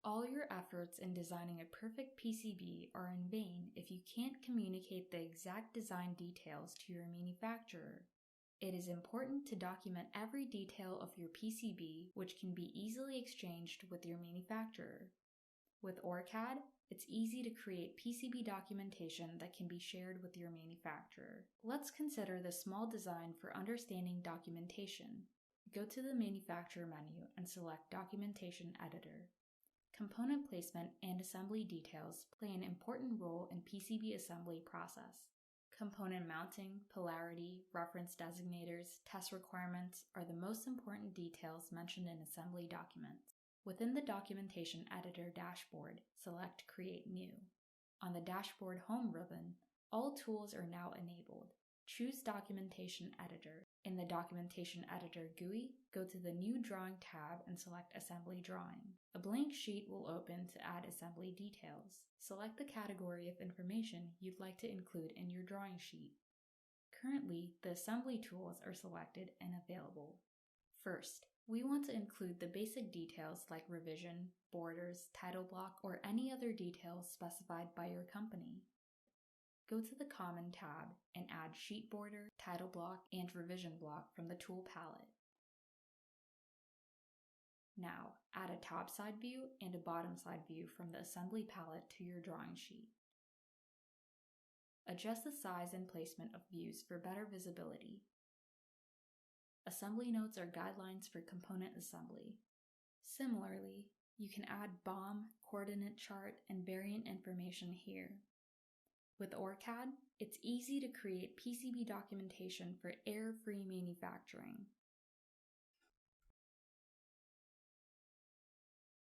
All your efforts in designing a perfect PCB are in vain if you can't communicate the exact design details to your manufacturer. It is important to document every detail of your PCB, which can be easily exchanged with your manufacturer. With OrCAD, it's easy to create PCB documentation that can be shared with your manufacturer. Let's consider the small design for understanding documentation. Go to the Manufacturer menu and select Documentation Editor. Component placement and assembly details play an important role in PCB assembly process. Component mounting, polarity, reference designators, test requirements are the most important details mentioned in assembly documents. Within the Documentation Editor dashboard, select Create New. On the Dashboard Home ribbon, all tools are now enabled. Choose Documentation Editor. In the Documentation Editor GUI, go to the New Drawing tab and select Assembly Drawing. A blank sheet will open to add assembly details. Select the category of information you'd like to include in your drawing sheet. Currently, the assembly tools are selected and available. First, we want to include the basic details like revision, borders, title block, or any other details specified by your company. Go to the Common tab and add sheet border, title block, and revision block from the tool palette. Now, add a top side view and a bottom side view from the assembly palette to your drawing sheet. Adjust the size and placement of views for better visibility. Assembly notes are guidelines for component assembly. Similarly, you can add BOM, coordinate chart, and variant information here. With OrCAD, it's easy to create PCB documentation for error-free manufacturing.